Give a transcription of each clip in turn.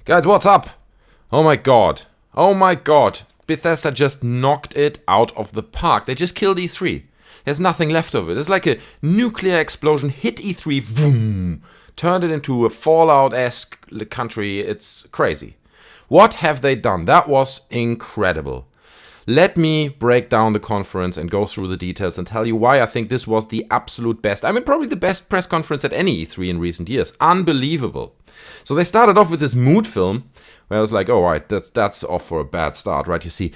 Guys, what's up? Oh my god. Oh my god. Bethesda just knocked it out of the park. They just killed E3. There's nothing left of it. It's like a nuclear explosion hit E3, boom, turned it into a Fallout-esque country. It's crazy. What have they done? That was incredible. Let me break down the conference and go through the details and tell you why I think this was the absolute best. I mean, probably the best press conference at any E3 in recent years. Unbelievable. So they started off with this mood film where I was like, oh, right, that's off for a bad start, right? You see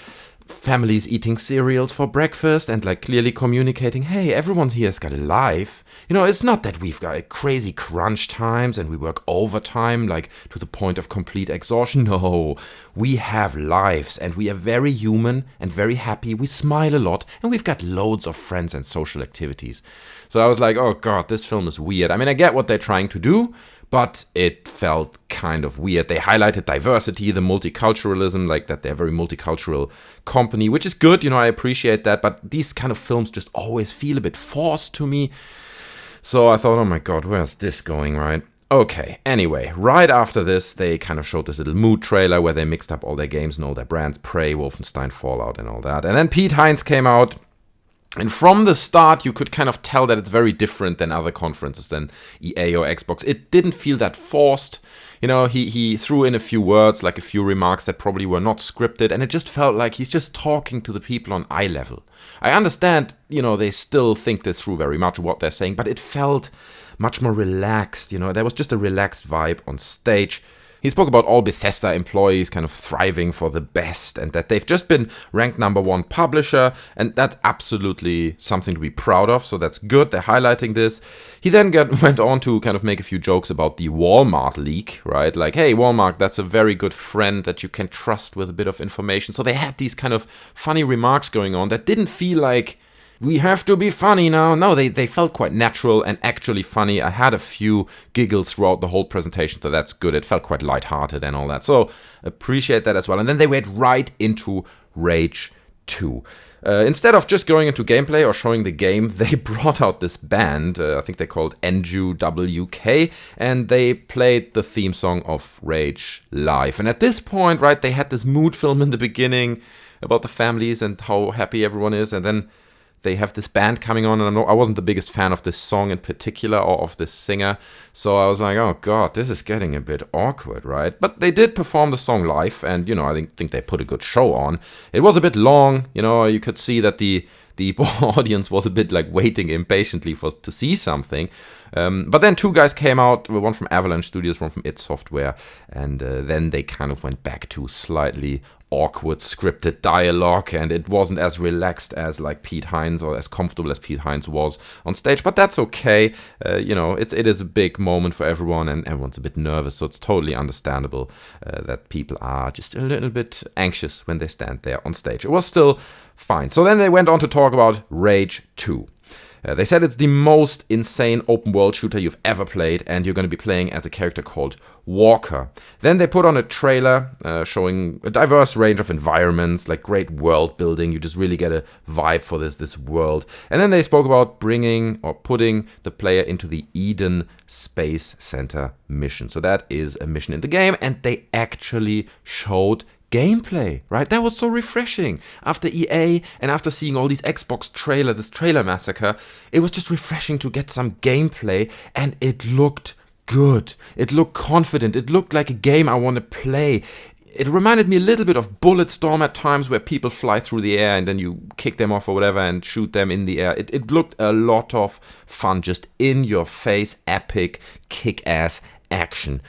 families eating cereals for breakfast and like clearly communicating, hey, everyone here's got a life. You know, it's not that we've got crazy crunch times and we work overtime like to the point of complete exhaustion. No, we have lives and we are very human and very happy. We smile a lot and we've got loads of friends and social activities. So I was like, oh god, this film is weird. I mean, I get what they're trying to do, but it felt kind of weird. They highlighted diversity, the multiculturalism, like that they're a very multicultural company, which is good, you know, I appreciate that, but these kind of films just always feel a bit forced to me. So I thought, oh my god, where's this going, right? Okay, anyway, right after this, they kind of showed this little mood trailer where they mixed up all their games and all their brands, Prey, Wolfenstein, Fallout, and all that. And then Pete Hines came out. And from the start, you could kind of tell that it's very different than other conferences, than EA or Xbox. It didn't feel that forced. You know, he threw in a few words, like a few remarks that probably were not scripted, and it just felt like he's just talking to the people on eye level. I understand, you know, they still think this through very much, what they're saying, but it felt much more relaxed, you know. There was just a relaxed vibe on stage. He spoke about all Bethesda employees kind of thriving for the best and that they've just been ranked #1 publisher, and that's absolutely something to be proud of, so that's good. They're highlighting this. He then went on to kind of make a few jokes about the Walmart leak, right? Like, hey, Walmart, that's a very good friend that you can trust with a bit of information. So they had these kind of funny remarks going on that didn't feel like, we have to be funny now. No, they felt quite natural and actually funny. I had a few giggles throughout the whole presentation, so that's good. It felt quite lighthearted and all that. So appreciate that as well. And then they went right into Rage 2. Instead of just going into gameplay or showing the game, they brought out this band, I think they called NJWK, and they played the theme song of Rage live. And at this point, right, they had this mood film in the beginning about the families and how happy everyone is, and then they have this band coming on, and I wasn't the biggest fan of this song in particular or of this singer, so I was like, oh god, this is getting a bit awkward, right? But they did perform the song live, and, you know, I think they put a good show on. It was a bit long, you know, you could see that the audience was a bit like waiting impatiently to see something. But then two guys came out, one from Avalanche Studios, one from id Software, and then they kind of went back to slightly awkward scripted dialogue, and it wasn't as relaxed as like Pete Hines or as comfortable as Pete Hines was on stage, but that's okay. You know, it is a big moment for everyone, and everyone's a bit nervous, so it's totally understandable that people are just a little bit anxious when they stand there on stage. It was still fine. So then they went on to talk about Rage 2. They said it's the most insane open world shooter you've ever played, and you're going to be playing as a character called Walker. Then they put on a trailer showing a diverse range of environments, like great world building. You just really get a vibe for this world. And then they spoke about bringing or putting the player into the Eden Space Center mission. So that is a mission in the game, and they actually showed gameplay, right? That was so refreshing. After EA and after seeing all these Xbox trailer, this trailer massacre, it was just refreshing to get some gameplay, and it looked good. It looked confident. It looked like a game I want to play. It reminded me a little bit of Bulletstorm at times, where people fly through the air and then you kick them off or whatever and shoot them in the air. It looked a lot of fun, just in your face, epic, kick-ass action.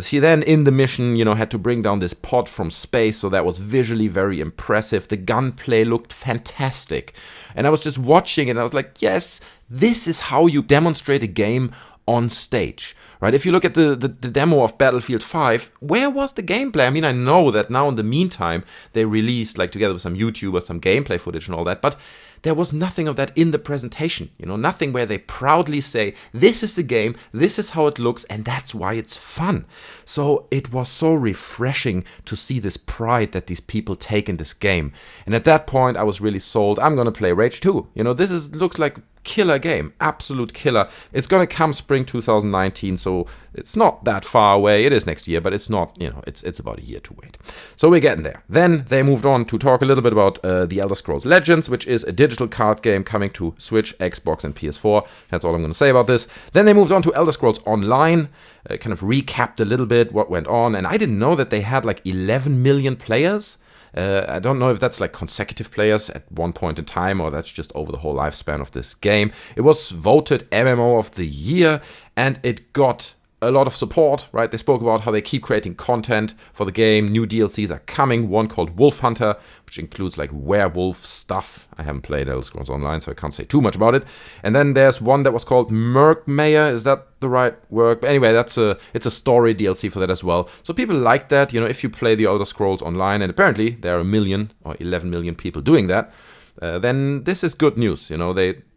She then, in the mission, you know, had to bring down this pod from space, so that was visually very impressive. The gunplay looked fantastic, and I was just watching it and I was like, yes, this is how you demonstrate a game on stage, right? If you look at the demo of Battlefield 5, where was the gameplay? I mean, I know that now in the meantime they released, like together with some YouTubers, some gameplay footage and all that, but there was nothing of that in the presentation, you know, nothing where they proudly say, this is the game, this is how it looks, and that's why it's fun. So it was so refreshing to see this pride that these people take in this game. And at that point, I was really sold. I'm gonna play Rage 2. You know, looks like killer game, absolute killer. It's gonna come spring 2019, so it's not that far away. It is next year, but it's not, it's about a year to wait. So we're getting there. Then they moved on to talk a little bit about The Elder Scrolls Legends, which is a digital card game coming to Switch, Xbox, and PS4. That's all I'm gonna say about this. Then they moved on to Elder Scrolls Online, kind of recapped a little bit what went on, and I didn't know that they had like 11 million players. I don't know if that's like consecutive players at one point in time or that's just over the whole lifespan of this game. It was voted MMO of the year and it got a lot of support, right? They spoke about how they keep creating content for the game. New DLCs are coming, one called Wolf Hunter, which includes like werewolf stuff. I haven't played Elder Scrolls Online, so I can't say too much about it. And then there's one that was called Merkmayer. Is that the right word? But anyway, it's a story DLC for that as well. So people like that, if you play the Elder Scrolls Online, and apparently there are 1 million or 11 million people doing that, then this is good news.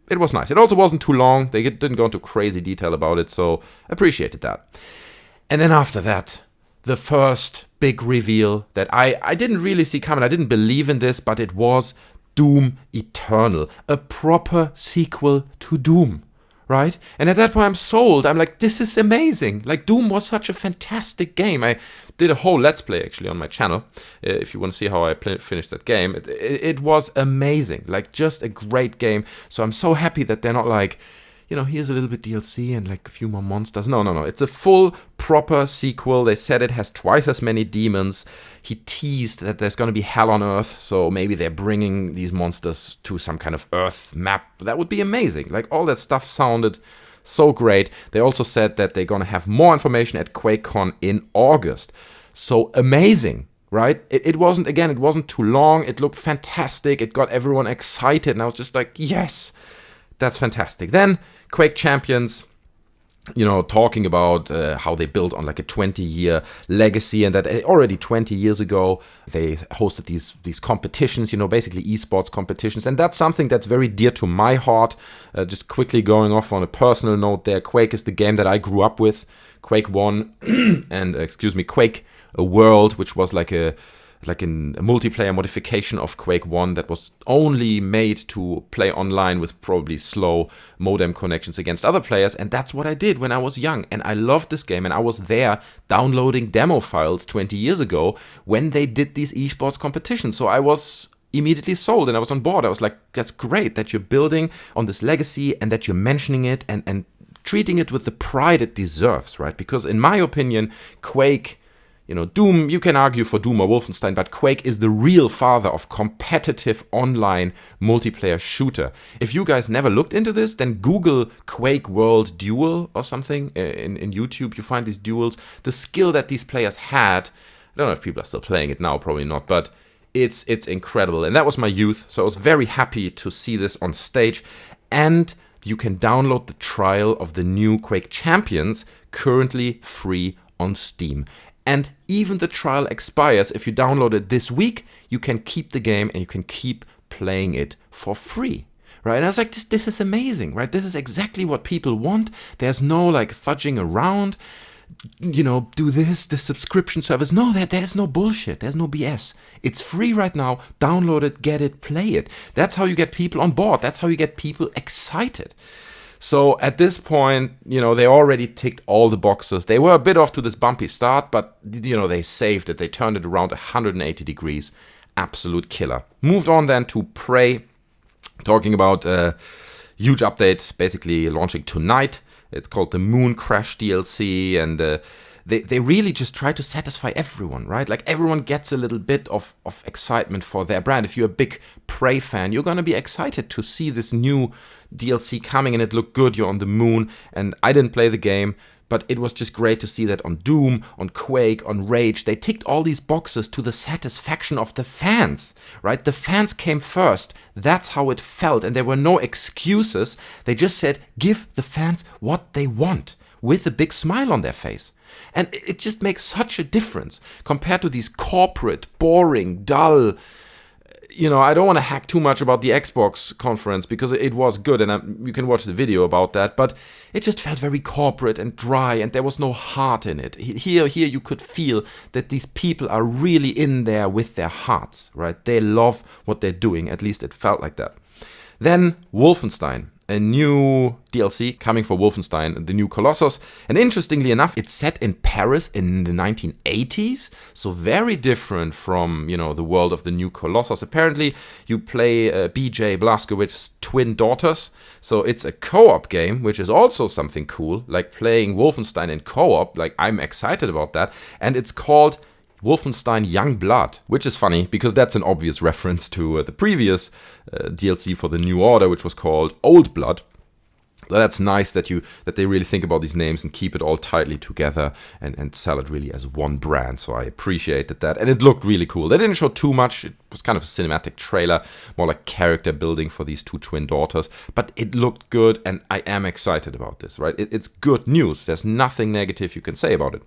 It was nice. It also wasn't too long. They didn't go into crazy detail about it, so appreciated that. And then after that, the first big reveal that I didn't really see coming. I didn't believe in this, but it was Doom Eternal, a proper sequel to Doom, right? And at that point, I'm sold. I'm like, this is amazing. Like, Doom was such a fantastic game. I did a whole Let's Play, actually, on my channel. If you want to see how I finished that game. It was amazing. Like, just a great game. So I'm so happy that they're not like, here's a little bit DLC and like a few more monsters. No. It's a full, proper sequel. They said it has twice as many demons. He teased that there's going to be hell on Earth. So maybe they're bringing these monsters to some kind of Earth map. That would be amazing. Like, all that stuff sounded so great. They also said that they're going to have more information at QuakeCon in August. So amazing, right? It wasn't too long. It looked fantastic. It got everyone excited. And I was just like, yes, that's fantastic. Then Quake Champions, talking about how they built on like a 20-year legacy, and that already 20 years ago they hosted these competitions, basically esports competitions, and that's something that's very dear to my heart. Just quickly going off on a personal note there, Quake is the game that I grew up with. Quake 1 and Quake World, which was like a multiplayer modification of Quake 1 that was only made to play online with probably slow modem connections against other players, and that's what I did when I was young, and I loved this game, and I was there downloading demo files 20 years ago when they did these esports competitions, so I was immediately sold and I was on board. I was like, that's great that you're building on this legacy and that you're mentioning it and treating it with the pride it deserves, right? Because in my opinion, Quake, Doom, you can argue for Doom or Wolfenstein, but Quake is the real father of competitive online multiplayer shooter. If you guys never looked into this, then Google Quake World Duel or something in YouTube. You find these duels. The skill that these players had, I don't know if people are still playing it now, probably not, but it's incredible. And that was my youth, so I was very happy to see this on stage. And you can download the trial of the new Quake Champions, currently free on Steam. And even the trial expires. If you download it this week, you can keep the game and you can keep playing it for free, right? And I was like, this is amazing, right? This is exactly what people want. There's no like fudging around, do this subscription service. No, there's no bullshit. There's no BS. It's free right now. Download it, get it, play it. That's how you get people on board. That's how you get people excited. So at this point, they already ticked all the boxes. They were a bit off to this bumpy start, but, they saved it. They turned it around 180 degrees. Absolute killer. Moved on then to Prey, talking about a huge update, basically launching tonight. It's called the Moon Crash DLC, and they really just try to satisfy everyone, right? Like, everyone gets a little bit of excitement for their brand. If you're a big Prey fan, you're going to be excited to see this new DLC coming, and it looked good. You're on the moon, and I didn't play the game, but it was just great to see that on Doom, on Quake, on Rage. They ticked all these boxes to the satisfaction of the fans, right? The fans came first. That's how it felt, and there were no excuses. They just said, give the fans what they want, with a big smile on their face. And it just makes such a difference compared to these corporate, boring, dull, I don't want to hack too much about the Xbox conference because it was good, and you can watch the video about that, but it just felt very corporate and dry, and there was no heart in it. Here you could feel that these people are really in there with their hearts, right? They love what they're doing, at least it felt like that. Then Wolfenstein. a new DLC coming for Wolfenstein, the New Colossus. And interestingly enough, it's set in Paris in the 1980s. So very different from, the world of the New Colossus. Apparently, you play BJ Blazkowicz's twin daughters. So it's a co-op game, which is also something cool. Like playing Wolfenstein in co-op. Like, I'm excited about that. And it's called Wolfenstein Young Blood, which is funny because that's an obvious reference to the previous DLC for the New Order, which was called Old Blood. So that's nice that they really think about these names and keep it all tightly together and sell it really as one brand. So I appreciated that. And it looked really cool. They didn't show too much. It was kind of a cinematic trailer, more like character building for these two twin daughters. But it looked good, and I am excited about this, right? It's good news. There's nothing negative you can say about it.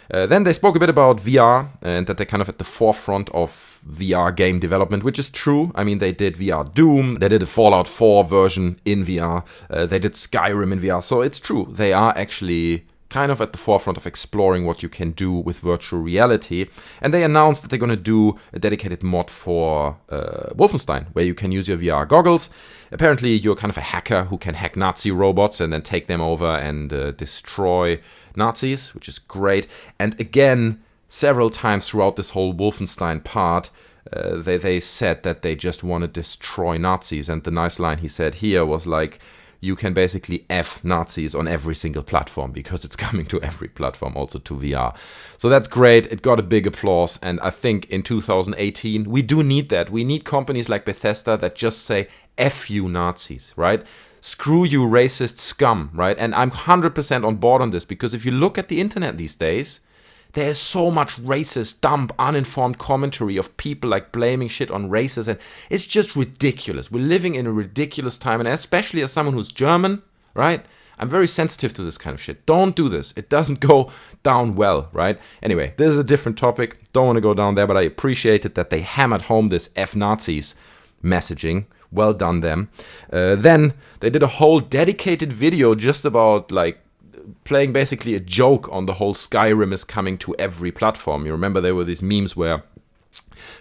Then they spoke a bit about VR and that they're kind of at the forefront of VR game development, which is true. I mean, they did VR Doom, they did a Fallout 4 version in VR, they did Skyrim in VR, so it's true. They are actually kind of at the forefront of exploring what you can do with virtual reality. And they announced that they're going to do a dedicated mod for Wolfenstein, where you can use your VR goggles. Apparently, you're kind of a hacker who can hack Nazi robots and then take them over and destroy Nazis, which is great. And again, several times throughout this whole Wolfenstein part, they said that they just want to destroy Nazis. And the nice line he said here was like, you can basically F Nazis on every single platform because it's coming to every platform, also to VR. So that's great. It got a big applause. And I think in 2018, we do need that. We need companies like Bethesda that just say, F you Nazis, right? Screw you racist scum, right? And I'm 100% on board on this because if you look at the internet these days, there is so much racist, dumb, uninformed commentary of people like blaming shit on races, and it's just ridiculous. We're living in a ridiculous time, and especially as someone who's German, right? I'm very sensitive to this kind of shit. Don't do this. It doesn't go down well, right? Anyway, this is a different topic. Don't want to go down there, but I appreciated that they hammered home this F Nazis messaging. Well done them. Then they did a whole dedicated video just about like playing basically a joke on the whole Skyrim is coming to every platform. You remember there were these memes where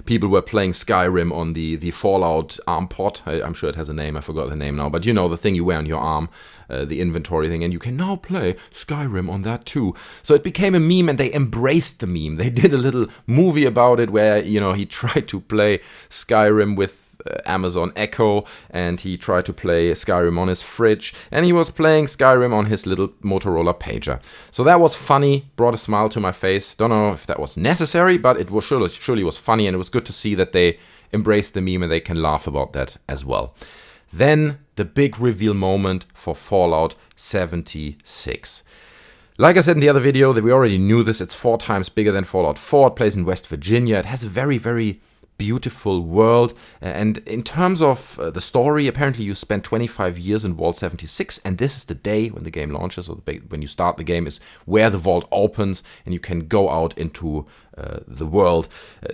people were playing Skyrim on the Fallout arm pot. I'm sure it has a name. I forgot the name now. But you know, the thing you wear on your arm, the inventory thing. And you can now play Skyrim on that too. So it became a meme and they embraced the meme. They did a little movie about it where, he tried to play Skyrim with Amazon Echo, and he tried to play Skyrim on his fridge, and he was playing Skyrim on his little Motorola pager. So that was funny, brought a smile to my face. Don't know if that was necessary, but it was surely was funny, and it was good to see that they embraced the meme and they can laugh about that as well. Then the big reveal moment for Fallout 76. Like I said in the other video, that we already knew this. It's 4 times bigger than Fallout 4. It plays in West Virginia. It has a very, very beautiful world, and in terms of the story, apparently you spend 25 years in Vault 76, and this is the day when the game launches, or when you start the game is where the vault opens and you can go out into the world.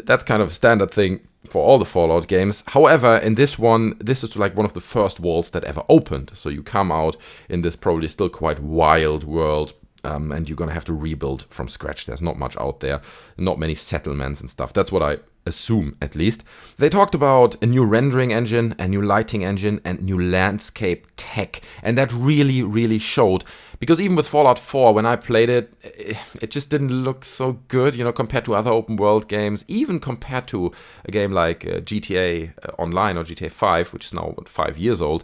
That's kind of a standard thing for all the Fallout games. However, in this one, this is like one of the first vaults that ever opened, so you come out in this probably still quite wild world. And you're going to have to rebuild from scratch. There's not much out there, not many settlements and stuff. That's what I assume, at least. They talked about a new rendering engine, a new lighting engine, and new landscape tech. And that really, really showed. Because even with Fallout 4, when I played it, it just didn't look so good, compared to other open world games. Even compared to a game like GTA Online or GTA 5, which is now, 5 years old.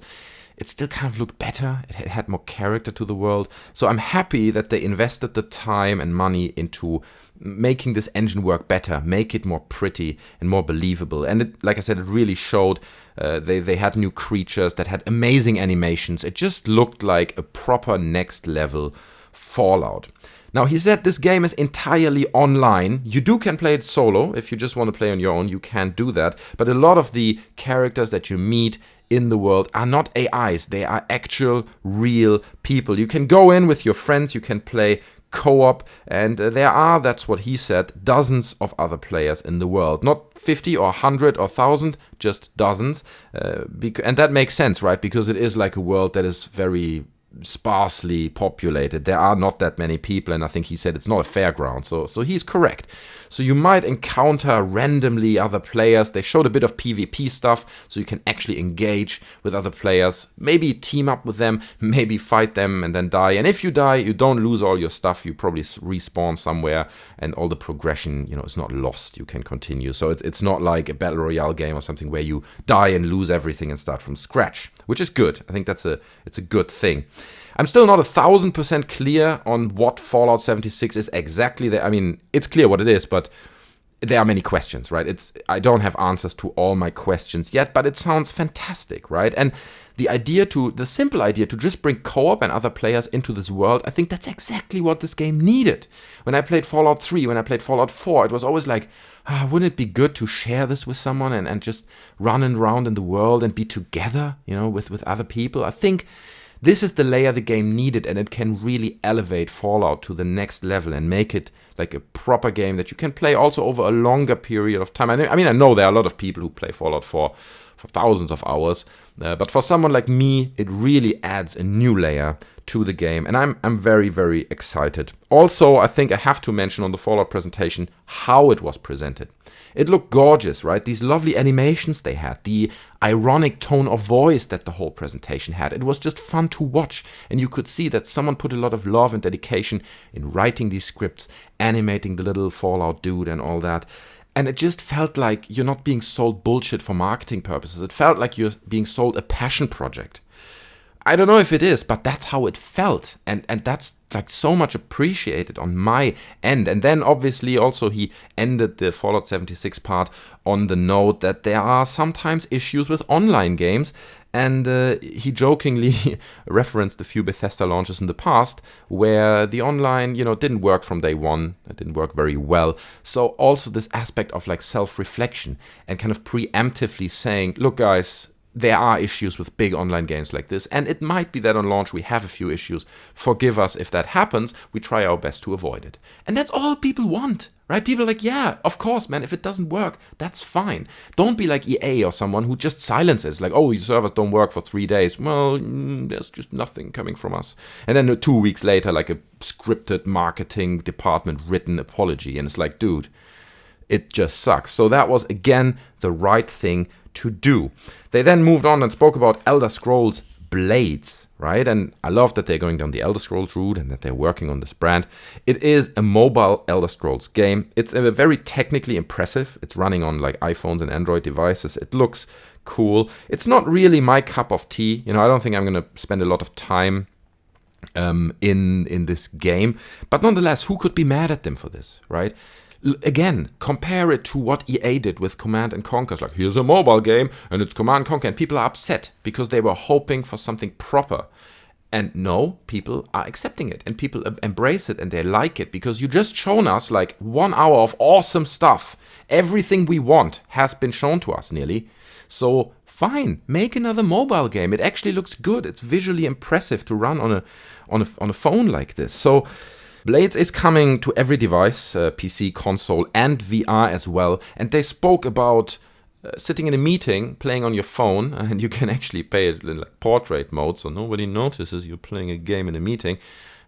It still kind of looked better. It had more character to the world. So I'm happy that they invested the time and money into making this engine work better, make it more pretty and more believable. And it, like I said, it really showed. They had new creatures that had amazing animations. It just looked like a proper next level Fallout. Now, he said this game is entirely online. You can play it solo. If you just want to play on your own, you can do that. But a lot of the characters that you meet in the world are not AIs. They are actual, real people. You can go in with your friends. You can play co-op. And there are, that's what he said, dozens of other players in the world. Not 50 or 100 or 1,000, just dozens. And that makes sense, right? Because it is like a world that is very sparsely populated. There are not that many people, and I think he said it's not a fairground, so he's correct. So you might encounter randomly other players. They showed a bit of PvP stuff, so you can actually engage with other players, maybe team up with them, maybe fight them and then die. And if you die, you don't lose all your stuff. You probably respawn somewhere, and all the progression, is not lost. You can continue. So it's not like a battle royale game or something where you die and lose everything and start from scratch, which is good. I think it's a good thing. I'm still not 1,000% clear on what Fallout 76 is exactly. I mean, it's clear what it is, but there are many questions, right? I don't have answers to all my questions yet, but it sounds fantastic, right? And the simple idea to just bring co-op and other players into this world, I think that's exactly what this game needed. When I played Fallout 3, when I played Fallout 4, it was always like, wouldn't it be good to share this with someone and just run around in the world and be together, with other people? I think this is the layer the game needed, and it can really elevate Fallout to the next level and make it like a proper game that you can play also over a longer period of time. I know there are a lot of people who play Fallout for thousands of hours, but for someone like me, it really adds a new layer to the game, and I'm very, very excited. Also, I think I have to mention on the Fallout presentation how it was presented. It looked gorgeous, right? These lovely animations they had, the ironic tone of voice that the whole presentation had. It was just fun to watch, and you could see that someone put a lot of love and dedication in writing these scripts, animating the little Fallout dude and all that. And it just felt like you're not being sold bullshit for marketing purposes. It felt like you're being sold a passion project. I don't know if it is, but that's how it felt. And that's like so much appreciated on my end. And then obviously also he ended the Fallout 76 part on the note that there are sometimes issues with online games. And he jokingly referenced a few Bethesda launches in the past where the online, didn't work from day one. It didn't work very well. So also this aspect of like self-reflection and kind of preemptively saying, look guys, there are issues with big online games like this, and it might be that on launch we have a few issues. Forgive us if that happens. We try our best to avoid it. And that's all people want, right? People are like, yeah, of course, man, if it doesn't work, that's fine. Don't be like EA or someone who just silences, like, oh, your servers don't work for 3 days. Well, there's just nothing coming from us. And then 2 weeks later, like a scripted marketing department written apology, and it's like, dude, it just sucks. So that was, again, the right thing to do. They then moved on and spoke about Elder Scrolls Blades, right? And I love that they're going down the Elder Scrolls route and that they're working on this brand. It is a mobile Elder Scrolls game. It's a very technically impressive. It's running on like iPhones and Android devices. It looks cool. It's not really my cup of tea. I don't think I'm going to spend a lot of time in this game. But nonetheless, who could be mad at them for this, right? Again, compare it to what EA did with Command & Conquer. It's like, here's a mobile game, and it's Command & Conquer, and people are upset because they were hoping for something proper. And no, people are accepting it, and people embrace it, and they like it, because you just shown us like 1 hour of awesome stuff. Everything we want has been shown to us, nearly. So, fine, make another mobile game. It actually looks good. It's visually impressive to run on a phone like this. So, Blades is coming to every device, PC, console, and VR as well. And they spoke about sitting in a meeting, playing on your phone, and you can actually play it in like portrait mode, so nobody notices you're playing a game in a meeting.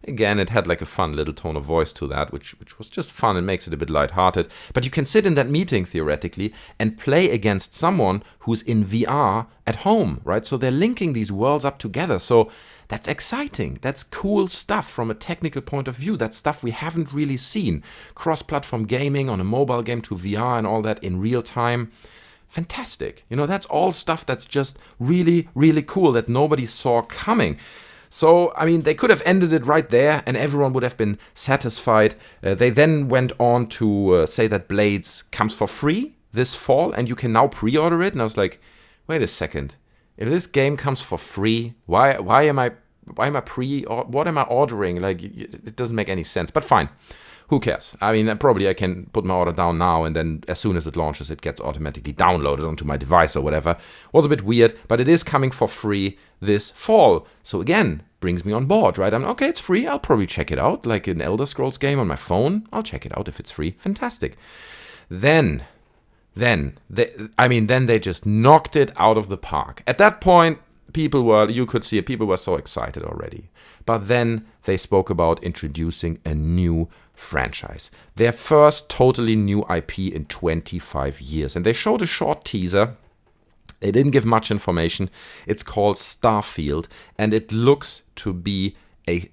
Again, it had like a fun little tone of voice to that, which was just fun and makes it a bit lighthearted. But you can sit in that meeting, theoretically, and play against someone who's in VR at home, right? So they're linking these worlds up together. So that's exciting. That's cool stuff from a technical point of view. That's stuff we haven't really seen. Cross-platform gaming on a mobile game to VR and all that in real time. Fantastic. That's all stuff that's just really, really cool that nobody saw coming. So, they could have ended it right there and everyone would have been satisfied. They then went on to say that Blades comes for free this fall and you can now pre-order it. And I was like, wait a second. If this game comes for free, why am I what am I ordering? Like, it doesn't make any sense. But fine, who cares? Probably I can put my order down now, and then as soon as it launches, it gets automatically downloaded onto my device or whatever. Was a bit weird, but it is coming for free this fall. So again, brings me on board, right? Okay, it's free. I'll probably check it out, like an Elder Scrolls game on my phone. I'll check it out if it's free. Fantastic. Then they just knocked it out of the park. At that point, you could see it, people were so excited already. But then they spoke about introducing a new franchise. Their first totally new IP in 25 years. And they showed a short teaser. They didn't give much information. It's called Starfield, and it looks to be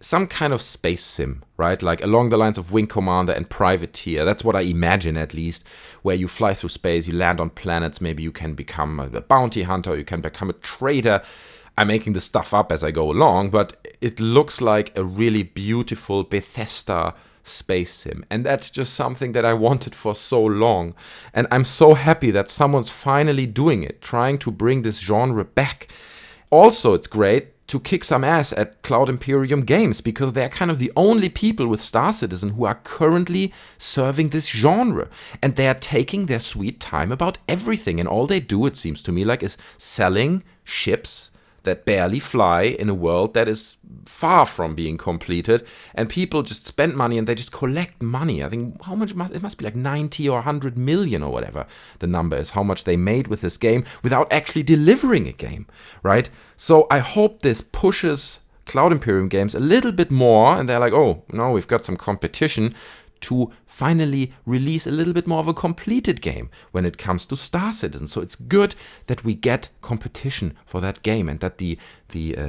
some kind of space sim, right? Like along the lines of Wing Commander and Privateer. That's what I imagine, at least, where you fly through space, you land on planets, maybe you can become a bounty hunter, you can become a trader. I'm making this stuff up as I go along, but it looks like a really beautiful Bethesda space sim, and that's just something that I wanted for so long, and I'm so happy that someone's finally doing it, trying to bring this genre back. Also, it's great to kick some ass at Cloud Imperium Games, because they're kind of the only people with Star Citizen who are currently serving this genre, and they are taking their sweet time about everything, and all they do, it seems to me like, is selling ships that barely fly in a world that is far from being completed, and people just spend money and they just collect money. I think it must be like 90 or 100 million or whatever the number is, how much they made with this game without actually delivering a game, right? So I hope this pushes Cloud Imperium Games a little bit more, and they're like, oh, no, we've got some competition to finally release a little bit more of a completed game when it comes to Star Citizen. So it's good that we get competition for that game, and that the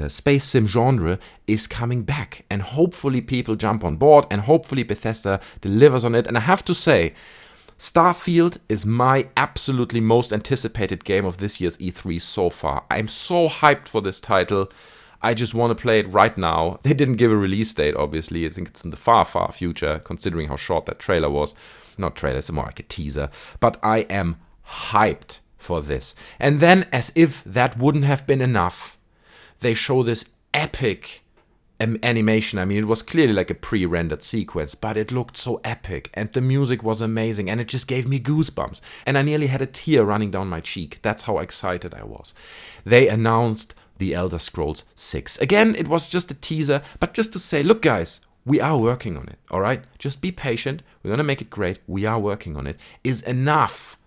space sim genre is coming back, and hopefully people jump on board, and hopefully Bethesda delivers on it. And I have to say, Starfield is my absolutely most anticipated game of this year's E3 so far. I'm so hyped for this title. I just want to play it right now. They didn't give a release date, obviously. I think it's in the far, far future, considering how short that trailer was. Not trailer, it's more like a teaser. But I am hyped for this. And then, as if that wouldn't have been enough, they show this epic animation. I mean, it was clearly like a pre-rendered sequence, but it looked so epic, and the music was amazing, and it just gave me goosebumps. And I nearly had a tear running down my cheek. That's how excited I was. They announced The Elder Scrolls 6. Again, it was just a teaser, but just to say, look guys, we are working on it, all right? Just be patient. We're going to make it great. We are working on it, is enough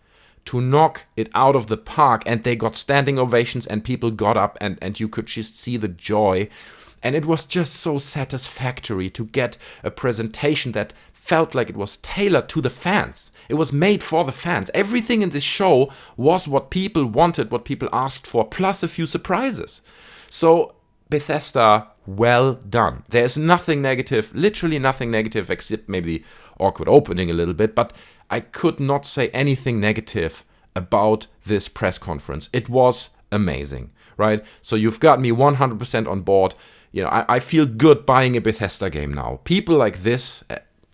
to knock it out of the park. And they got standing ovations, and people got up, and you could just see the joy. And it was just so satisfactory to get a presentation that felt like it was tailored to the fans. It was made for the fans. Everything in this show was what people wanted, what people asked for, plus a few surprises. So Bethesda, well done. There's nothing negative, literally nothing negative, except maybe the awkward opening a little bit, but I could not say anything negative about this press conference. It was amazing, right? So you've got me 100% on board. You know, I feel good buying a Bethesda game now. People like this,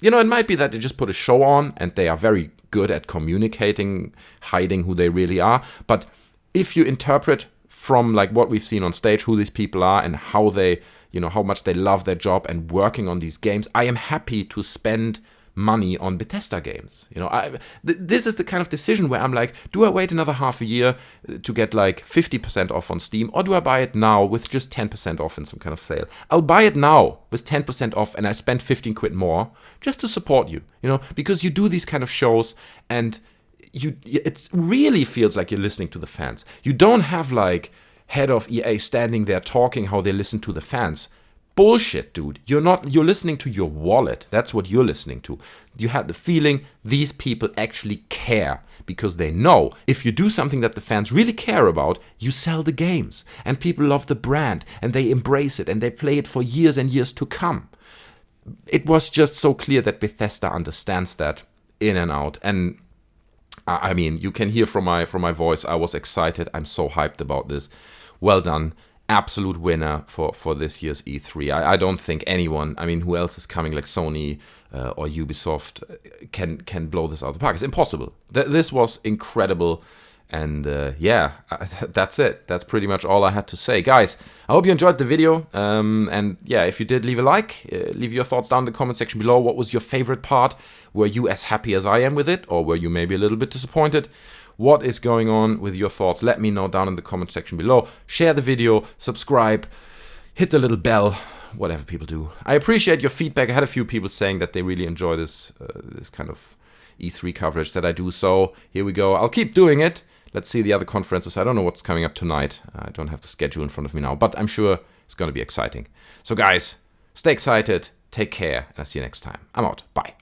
you know, it might be that they just put a show on and they are very good at communicating, hiding who they really are. But if you interpret from like what we've seen on stage, who these people are and how they, you know, how much they love their job and working on these games, I am happy to spend money on Bethesda games. You know, this is the kind of decision where I'm like, do I wait another half a year to get like 50% off on Steam, or do I buy it now with just 10% off in some kind of sale? I'll buy it now with 10% off, and I spend 15 quid more just to support you, you know, because you do these kind of shows and it really feels like you're listening to the fans. You don't have like head of EA standing there talking how they listen to the fans. Bullshit, dude. You're listening to your wallet. That's what you're listening to. You have the feeling these people actually care, because they know if you do something that the fans really care about, you sell the games, and people love the brand, and they embrace it, and they play it for years and years to come. It was just so clear that Bethesda understands that in and out. And I mean, you can hear from my voice, I was excited. I'm so hyped about this. Well done. Absolute winner for this year's E3. I don't think anyone, I mean, who else is coming, like Sony or Ubisoft, can blow this out of the park. It's impossible. This was incredible. And yeah, that's it. That's pretty much all I had to say. Guys, I hope you enjoyed the video. And yeah, if you did, leave a like. Leave your thoughts down in the comment section below. What was your favorite part? Were you as happy as I am with it? Or were you maybe a little bit disappointed? What is going on with your thoughts? Let me know down in the comment section below. Share the video, subscribe, hit the little bell, whatever people do. I appreciate your feedback. I had a few people saying that they really enjoy this kind of E3 coverage that I do. So here we go. I'll keep doing it. Let's see the other conferences. I don't know what's coming up tonight. I don't have the schedule in front of me now, but I'm sure it's going to be exciting. So guys, stay excited, take care, and I'll see you next time. I'm out. Bye.